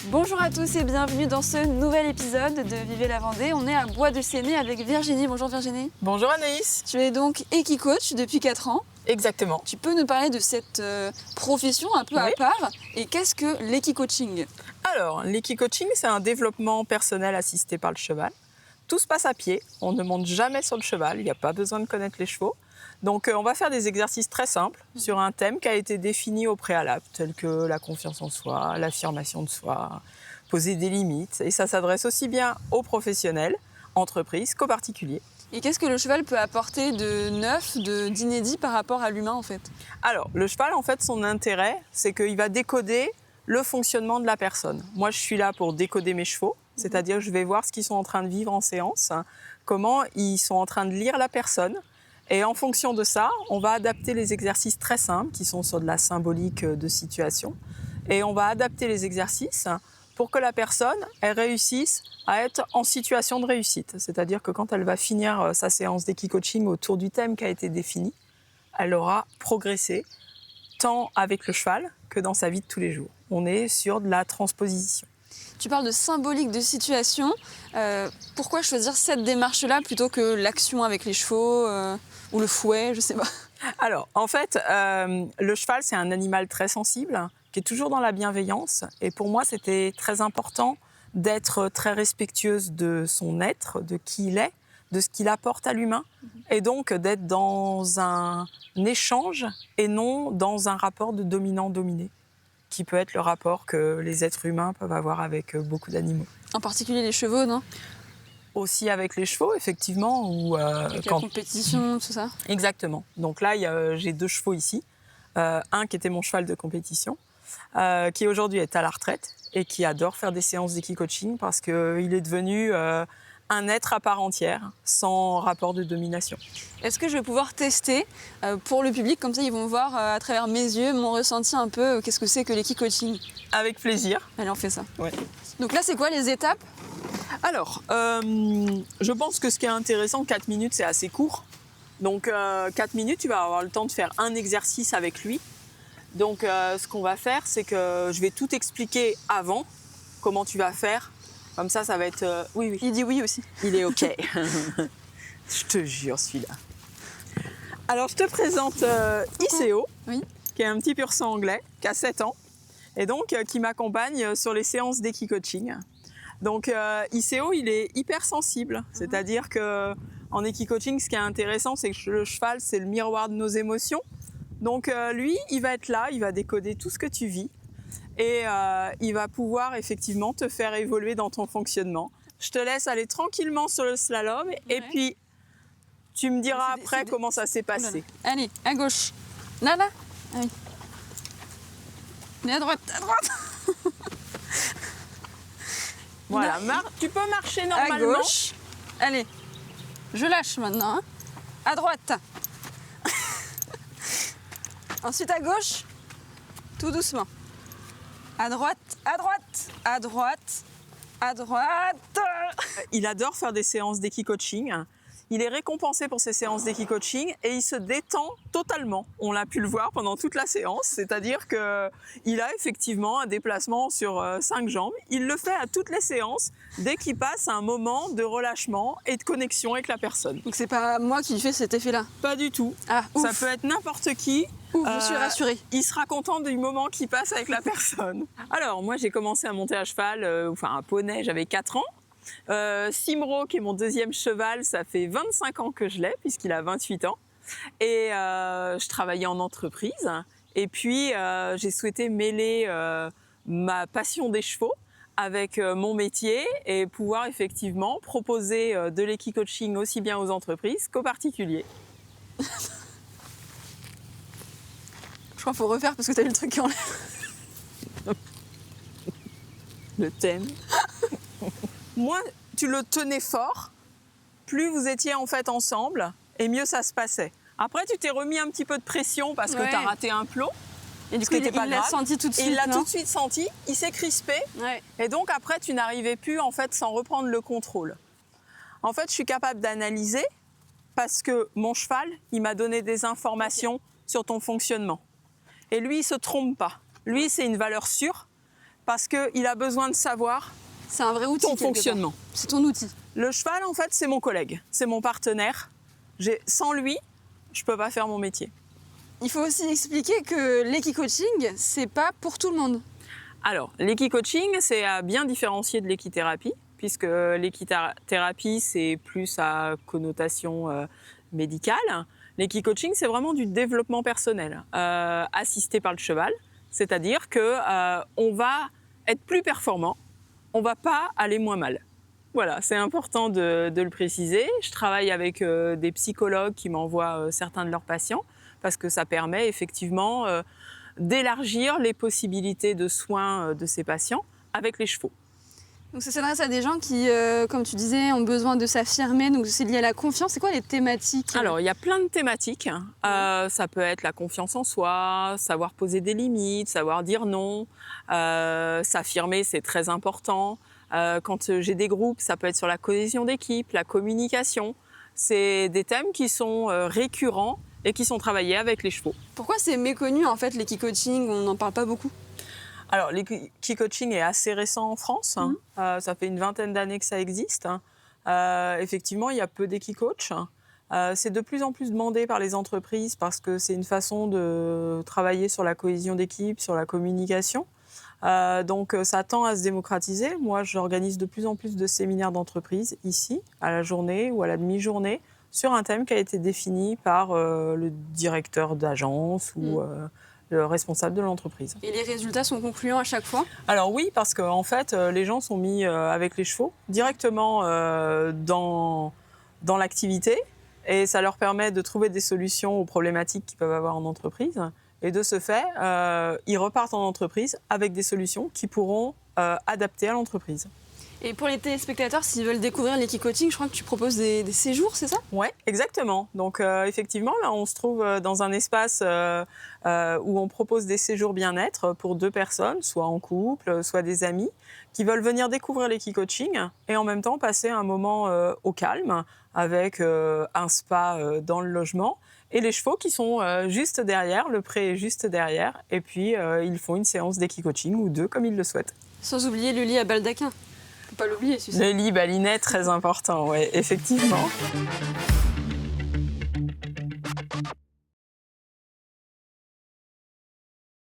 Bonjour à tous et bienvenue dans ce nouvel épisode de Vivez la Vendée. On est à Bois de Séné avec Virginie. Bonjour Virginie. Bonjour Anaïs. Tu es donc équi-coach depuis 4 ans. Exactement. Tu peux nous parler de cette profession un peu à part et qu'est-ce que l'équi-coaching? Alors, l'équi-coaching, c'est un développement personnel assisté par le cheval. Tout se passe à pied, on ne monte jamais sur le cheval, il n'y a pas besoin de connaître les chevaux. Donc on va faire des exercices très simples sur un thème qui a été défini au préalable, tel que la confiance en soi, l'affirmation de soi, poser des limites. Et ça s'adresse aussi bien aux professionnels, entreprises, qu'aux particuliers. Et qu'est-ce que le cheval peut apporter de neuf, d'inédit par rapport à l'humain en fait? Alors, le cheval, en fait, son intérêt, c'est qu'il va décoder le fonctionnement de la personne. Moi, je suis là pour décoder mes chevaux, c'est-à-dire que je vais voir ce qu'ils sont en train de vivre en séance, comment ils sont en train de lire la personne. Et en fonction de ça, on va adapter les exercices très simples qui sont sur de la symbolique de situation. Et on va adapter les exercices pour que la personne elle réussisse à être en situation de réussite. C'est-à-dire que quand elle va finir sa séance d'équi-coaching autour du thème qui a été défini, elle aura progressé tant avec le cheval que dans sa vie de tous les jours. On est sur de la transposition. Tu parles de symbolique de situation. Pourquoi choisir cette démarche-là plutôt que l'action avec les chevaux ou le fouet, je sais pas? Alors, en fait, le cheval, c'est un animal très sensible, qui est toujours dans la bienveillance. Et pour moi, c'était très important d'être très respectueuse de son être, de qui il est, de ce qu'il apporte à l'humain. Et donc, d'être dans un échange et non dans un rapport de dominant-dominé, qui peut être le rapport que les êtres humains peuvent avoir avec beaucoup d'animaux. En particulier les chevaux, non? Aussi avec les chevaux, effectivement. Avec la compétition, tout ça. Exactement. Donc là, j'ai 2 chevaux ici. Un qui était mon cheval de compétition, qui aujourd'hui est à la retraite et qui adore faire des séances d'équi-coaching parce qu'il est devenu un être à part entière, sans rapport de domination. Est-ce que je vais pouvoir tester pour le public, comme ça ils vont voir à travers mes yeux, mon ressenti un peu, qu'est-ce que c'est que l'équi-coaching? Avec plaisir. Allez, on fait ça. Ouais. Donc là, c'est quoi les étapes? Alors, je pense que ce qui est intéressant, 4 minutes, c'est assez court. Donc, 4 minutes, tu vas avoir le temps de faire un exercice avec lui. Donc, ce qu'on va faire, c'est que je vais tout expliquer avant, comment tu vas faire. Comme ça va être... Oui. Il dit oui aussi. Il est OK. Je te jure, celui-là. Alors, je te présente ICO, Oui. qui est un petit pur sang anglais, qui a 7 ans, et donc qui m'accompagne sur les séances d'équi-coaching. Donc, ICO, il est hypersensible. C'est-à-dire qu'en équi-coaching, ce qui est intéressant, c'est que le cheval, c'est le miroir de nos émotions. Donc, lui, il va être là, il va décoder tout ce que tu vis. Et il va pouvoir effectivement te faire évoluer dans ton fonctionnement. Je te laisse aller tranquillement sur le slalom et puis tu me diras après comment ça s'est passé. Allez, à gauche. Là. Ah oui. Mais à droite. Voilà, tu peux marcher normalement. À gauche. Allez, je lâche maintenant. Hein. À droite. Ensuite à gauche, tout doucement. À droite. Il adore faire des séances d'équi-coaching. Il est récompensé pour ses séances d'équi-coaching et il se détend totalement. On l'a pu le voir pendant toute la séance, c'est-à-dire qu'il a effectivement un déplacement sur 5 jambes. Il le fait à toutes les séances dès qu'il passe un moment de relâchement et de connexion avec la personne. Donc c'est pas moi qui fais cet effet-là? Pas du tout. Ah, ça peut être n'importe qui. Ouf, je suis rassurée. Il sera content du moment qu'il passe avec la personne. Alors, moi, j'ai commencé à monter à cheval, un poney, j'avais 4 ans. Simro, qui est mon 2e cheval, ça fait 25 ans que je l'ai, puisqu'il a 28 ans. Et je travaillais en entreprise. Et puis, j'ai souhaité mêler ma passion des chevaux avec mon métier et pouvoir effectivement proposer de l'équi-coaching aussi bien aux entreprises qu'aux particuliers. Je crois qu'il faut refaire parce que t'as eu le truc qui enlève. Le thème. Moins tu le tenais fort, plus vous étiez en fait ensemble et mieux ça se passait. Après, tu t'es remis un petit peu de pression parce que tu as raté un plot. Et du coup, il l'a senti tout de suite. Il l'a tout de suite senti, il s'est crispé. Ouais. Et donc après, tu n'arrivais plus en fait sans reprendre le contrôle. En fait, je suis capable d'analyser parce que mon cheval, il m'a donné des informations sur ton fonctionnement. Et lui, il se trompe pas. Lui, c'est une valeur sûre. parce qu'il a besoin de savoir C'est un vrai outil. ton quelque part. fonctionnement. C'est ton outil. Le cheval, en fait, c'est mon collègue, c'est mon partenaire. Sans lui, je ne peux pas faire mon métier. Il faut aussi expliquer que l'équicoaching, c'est pas pour tout le monde. Alors, l'équicoaching, c'est à bien différencier de l'équithérapie, puisque l'équithérapie, c'est plus à connotation médicale. L'équicoaching, c'est vraiment du développement personnel, assisté par le cheval. C'est-à-dire qu'on va être plus performant, on ne va pas aller moins mal. Voilà, c'est important de le préciser. Je travaille avec des psychologues qui m'envoient certains de leurs patients, parce que ça permet effectivement d'élargir les possibilités de soins de ces patients avec les chevaux. Donc ça s'adresse à des gens qui, comme tu disais, ont besoin de s'affirmer, donc c'est lié à la confiance. C'est quoi les thématiques? Alors, il y a plein de thématiques. Ça peut être la confiance en soi, savoir poser des limites, savoir dire non, s'affirmer, c'est très important. Quand j'ai des groupes, ça peut être sur la cohésion d'équipe, la communication. C'est des thèmes qui sont récurrents et qui sont travaillés avec les chevaux. Pourquoi c'est méconnu en fait l'équicoaching? On n'en parle pas beaucoup. Alors, l'équicoaching est assez récent en France. Ça fait une vingtaine d'années que ça existe. Effectivement, il y a peu d'équicoachs. C'est de plus en plus demandé par les entreprises parce que c'est une façon de travailler sur la cohésion d'équipe, sur la communication. Donc, ça tend à se démocratiser. Moi, j'organise de plus en plus de séminaires d'entreprise ici, à la journée ou à la demi-journée, sur un thème qui a été défini par le directeur d'agence ou le responsable de l'entreprise. Et les résultats sont concluants à chaque fois? Alors oui, parce qu'en fait, les gens sont mis avec les chevaux directement dans l'activité et ça leur permet de trouver des solutions aux problématiques qu'ils peuvent avoir en entreprise. Et de ce fait, ils repartent en entreprise avec des solutions qui pourront adapter à l'entreprise. Et pour les téléspectateurs, s'ils veulent découvrir l'équicoaching, je crois que tu proposes des séjours, c'est ça? Oui, exactement. Donc effectivement, là, on se trouve dans un espace où on propose des séjours bien-être pour 2 personnes, soit en couple, soit des amis, qui veulent venir découvrir l'équicoaching et en même temps passer un moment au calme avec un spa dans le logement et les chevaux qui sont juste derrière, le pré est juste derrière et puis ils font une séance d'équicoaching ou 2 comme ils le souhaitent. Sans oublier le lit à baldaquin. Faut pas l'oublier, celui-ci. Le lit balinet, très important, oui, effectivement.